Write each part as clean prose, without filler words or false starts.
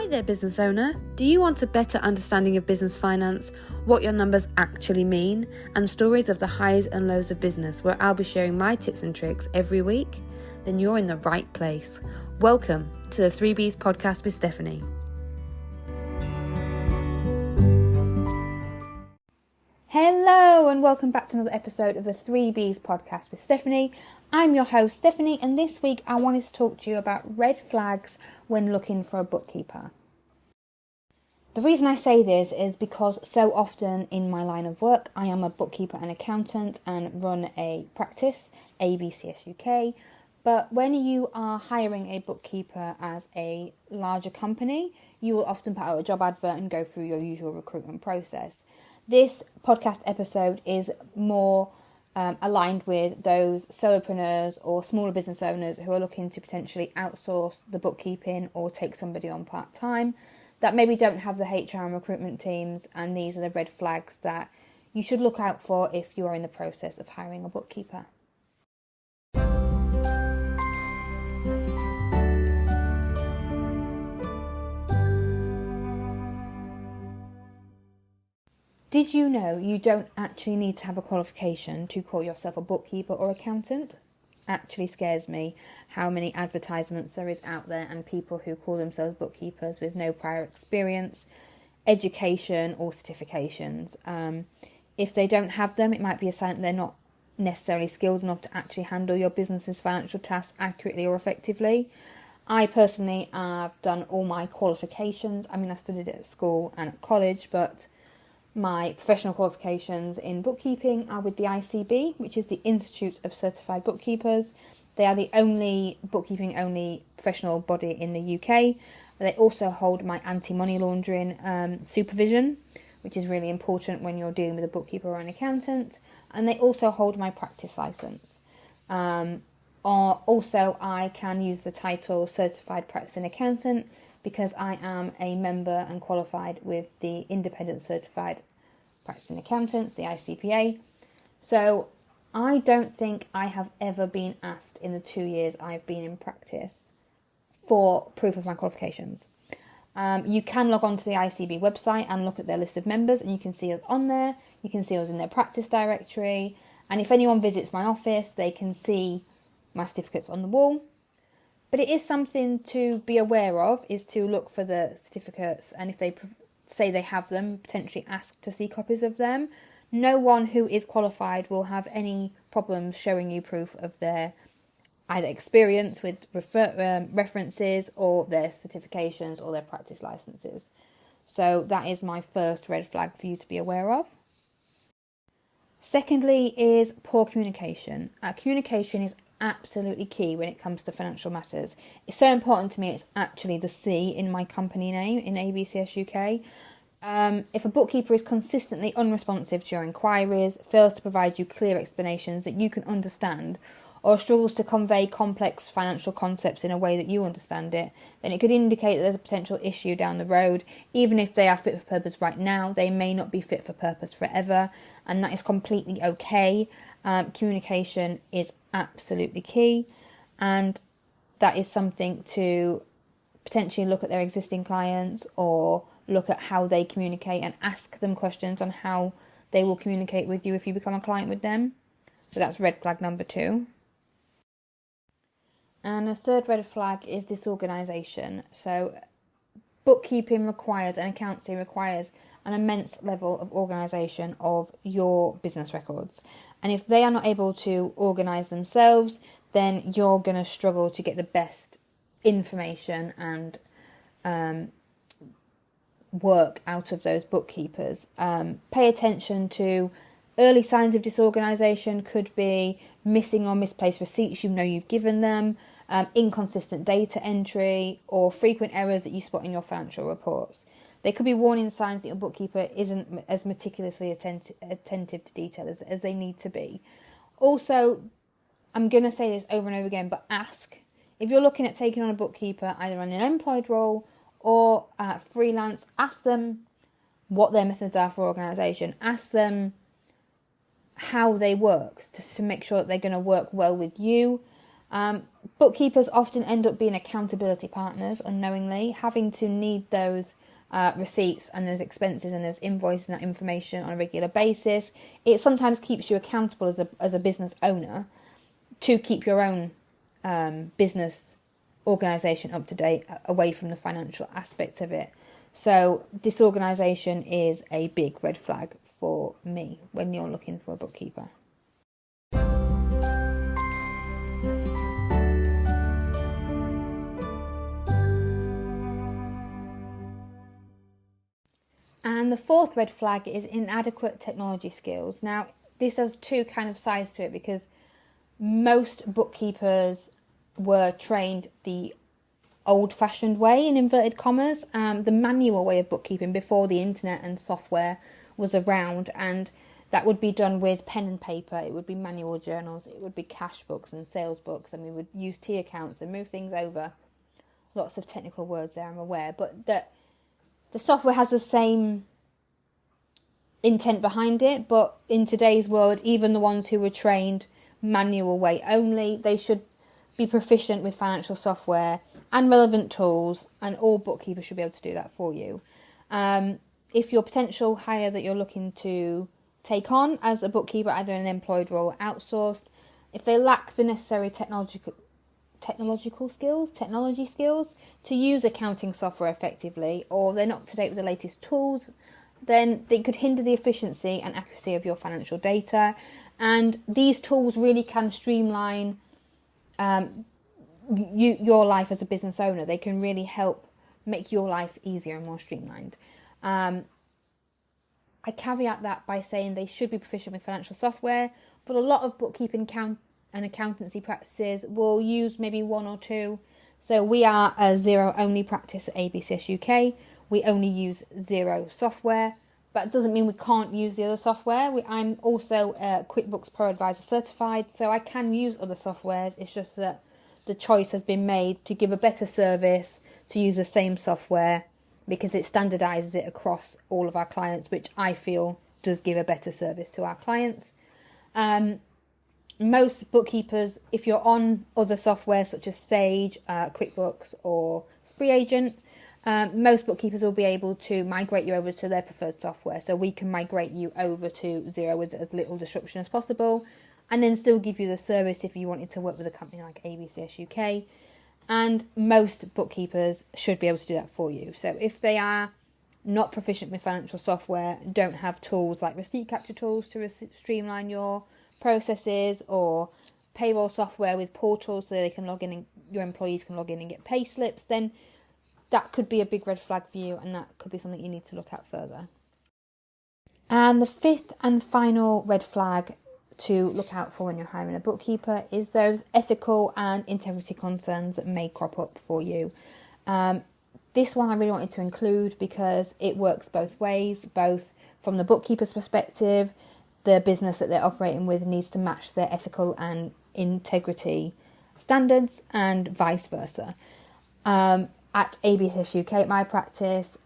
Hi there, business owner. Do you want a better understanding of business finance, what your numbers actually mean, and stories of the highs and lows of business, where I'll be sharing my tips and tricks every week? Then you're in the right place. Welcome to the 3Bs podcast with Stephanie. Hello and welcome back to another episode of the 3Bs podcast with Stephanie. I'm your host Stephanie, and this week I wanted to talk to you about red flags when looking for a bookkeeper. The reason I say this is because so often in my line of work I am a bookkeeper and accountant and run a practice, ABCS UK, but when you are hiring a bookkeeper as a larger company, you will often put out a job advert and go through your usual recruitment process. This podcast episode is more aligned with those solopreneurs or smaller business owners who are looking to potentially outsource the bookkeeping or take somebody on part-time that maybe don't have the HR and recruitment teams, and these are the red flags that you should look out for if you are in the process of hiring a bookkeeper. Did you know you don't actually need to have a qualification to call yourself a bookkeeper or accountant? Actually scares me how many advertisements there is out there and people who call themselves bookkeepers with no prior experience, education or certifications. If they don't have them, it might be a sign that they're not necessarily skilled enough to actually handle your business's financial tasks accurately or effectively. I personally have done all my qualifications. I studied it at school and at college, but my professional qualifications in bookkeeping are with the ICB, which is the Institute of Certified Bookkeepers. They are the only bookkeeping-only professional body in the UK. They also hold my anti-money laundering supervision, which is really important when you're dealing with a bookkeeper or an accountant. And they also hold my practice licence. Also, I can use the title Certified Practicing Accountant because I am a member and qualified with the Independent Certified Practicing Accountants, the ICPA. So I don't think I have ever been asked in the 2 years I've been in practice for proof of my qualifications. You can log on to the ICB website and look at their list of members, and you can see us on there. You can see us in their practice directory. And if anyone visits my office, they can see my certificates on the wall. But it is something to be aware of, is to look for the certificates, and if they say they have them, potentially ask to see copies of them. No one who is qualified will have any problems showing you proof of their either experience with references or their certifications or their practice licenses. So that is my first red flag for you to be aware of. Secondly is poor communication. Communication is absolutely key when it comes to financial matters. It's so important to me, it's actually the C in my company name in ABCS UK. If a bookkeeper is consistently unresponsive to your inquiries, fails to provide you clear explanations that you can understand, or struggles to convey complex financial concepts in a way that you understand it, then it could indicate that there's a potential issue down the road. Even if they are fit for purpose right now, they may not be fit for purpose forever, and that is completely okay. Communication is absolutely key, and that is something to potentially look at their existing clients or look at how they communicate and ask them questions on how they will communicate with you if you become a client with them. So that's red flag number 2. And a third red flag is disorganisation. So bookkeeping requires, and accounting requires, an immense level of organisation of your business records. And if they are not able to organise themselves, then you're going to struggle to get the best information and work out of those bookkeepers. Pay attention to early signs of disorganisation. Could be missing or misplaced receipts you know you've given them, inconsistent data entry, or frequent errors that you spot in your financial reports. They could be warning signs that your bookkeeper isn't as meticulously attentive to detail as they need to be. Also, I'm going to say this over and over again, but ask. If you're looking at taking on a bookkeeper, either on an employed role or freelance, ask them what their methods are for organisation. Ask them how they work, just to make sure that they're going to work well with you. Bookkeepers often end up being accountability partners unknowingly, having to need those receipts and those expenses and those invoices and that information on a regular basis. It sometimes keeps you accountable as a business owner to keep your own business organisation up to date, away from the financial aspect of it. So disorganisation is a big red flag for me when you're looking for a bookkeeper. And the fourth red flag is inadequate technology skills. Now, this has two kind of sides to it, because most bookkeepers were trained the old-fashioned way, in inverted commas, the manual way of bookkeeping before the internet and software was around, and that would be done with pen and paper. It would be manual journals, it would be cash books and sales books, and we would use T accounts and move things over. Lots of technical words there, I'm aware, but that the software has the same intent behind it, but in today's world, even the ones who were trained manual way only, they should be proficient with financial software and relevant tools, and all bookkeepers should be able to do that for you. If your potential hire that you're looking to take on as a bookkeeper, either an employed role or outsourced, if they lack the necessary technology skills to use accounting software effectively, or they're not up to date with the latest tools, then they could hinder the efficiency and accuracy of your financial data. And these tools really can streamline your life as a business owner. They can really help make your life easier and more streamlined. I caveat that by saying they should be proficient with financial software, but a lot of bookkeeping and accountancy practices will use maybe one or two. So we are a Xero only practice at ABCS UK. We only use Xero software, but it doesn't mean we can't use the other software. I'm also QuickBooks Pro Advisor certified, so I can use other softwares. It's just that the choice has been made to give a better service, to use the same software, because it standardises it across all of our clients, which I feel does give a better service to our clients. Most bookkeepers, if you're on other software such as Sage, QuickBooks or Free Agent, most bookkeepers will be able to migrate you over to their preferred software. So we can migrate you over to Xero with as little disruption as possible, and then still give you the service if you wanted to work with a company like ABCS UK. And most bookkeepers should be able to do that for you. So if they are not proficient with financial software, don't have tools like receipt capture tools to streamline your processes, or payroll software with portals so they can log in and your employees can log in and get pay slips, then that could be a big red flag for you, and that could be something you need to look at further. And the fifth and final red flag to look out for when you're hiring a bookkeeper is those ethical and integrity concerns that may crop up for you. This one I really wanted to include because it works both ways, both from the bookkeeper's perspective. The business that they're operating with needs to match their ethical and integrity standards, and vice versa. At ABSS UK, at my practice,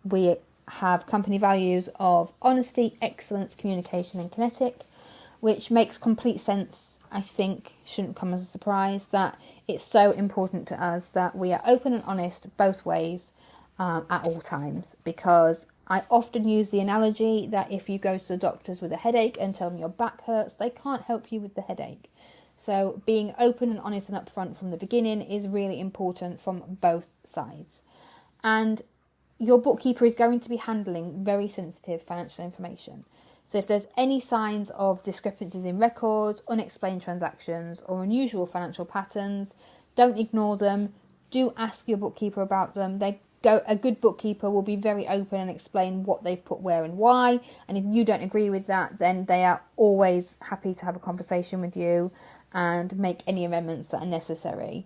we have company values of honesty, excellence, communication and kinetic, which makes complete sense. I think shouldn't come as a surprise that it's so important to us that we are open and honest both ways at all times, because I often use the analogy that if you go to the doctors with a headache and tell them your back hurts, they can't help you with the headache. So being open and honest and upfront from the beginning is really important from both sides. And your bookkeeper is going to be handling very sensitive financial information. So if there's any signs of discrepancies in records, unexplained transactions, or unusual financial patterns, don't ignore them. Do ask your bookkeeper about them. A good bookkeeper will be very open and explain what they've put where and why. And if you don't agree with that, then they are always happy to have a conversation with you and make any amendments that are necessary.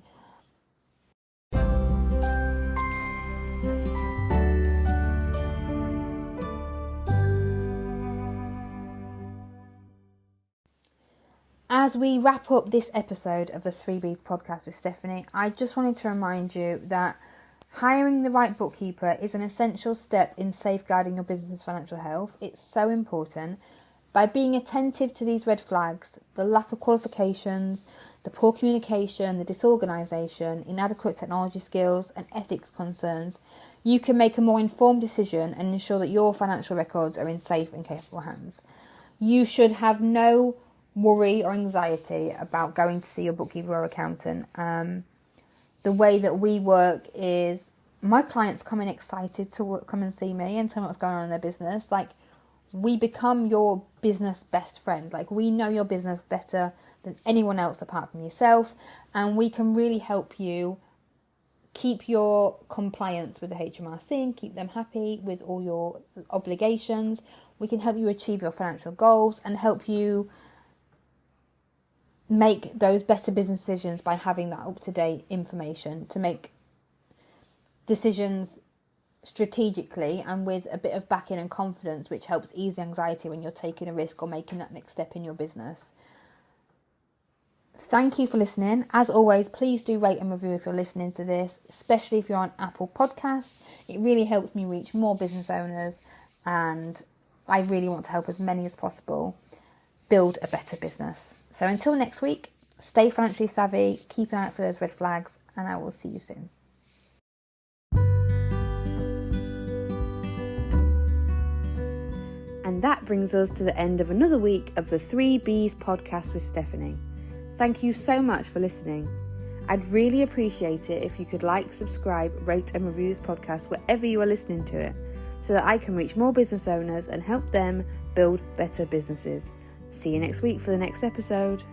As we wrap up this episode of the 3Bs podcast with Stephanie, I just wanted to remind you that hiring the right bookkeeper is an essential step in safeguarding your business's financial health. It's so important. By being attentive to these red flags, the lack of qualifications, the poor communication, the disorganisation, inadequate technology skills and ethics concerns, you can make a more informed decision and ensure that your financial records are in safe and capable hands. You should have no worry or anxiety about going to see your bookkeeper or accountant. The way that we work is my clients come in excited to come and see me and tell me what's going on in their business. Like, we become your business best friend. Like, we know your business better than anyone else apart from yourself, and we can really help you keep your compliance with the HMRC and keep them happy with all your obligations. We can help you achieve your financial goals and help you make those better business decisions by having that up-to-date information to make decisions strategically and with a bit of backing and confidence, which helps ease the anxiety when you're taking a risk or making that next step in your business. Thank you for listening. As always, please do rate and review if you're listening to this, especially if you're on Apple Podcasts. It really helps me reach more business owners, and I really want to help as many as possible build a better business. So until next week, stay financially savvy, keep an eye out for those red flags, and I will see you soon. And that brings us to the end of another week of the 3Bs podcast with Stephanie. Thank you so much for listening. I'd really appreciate it if you could like, subscribe, rate and review this podcast wherever you are listening to it, so that I can reach more business owners and help them build better businesses. See you next week for the next episode.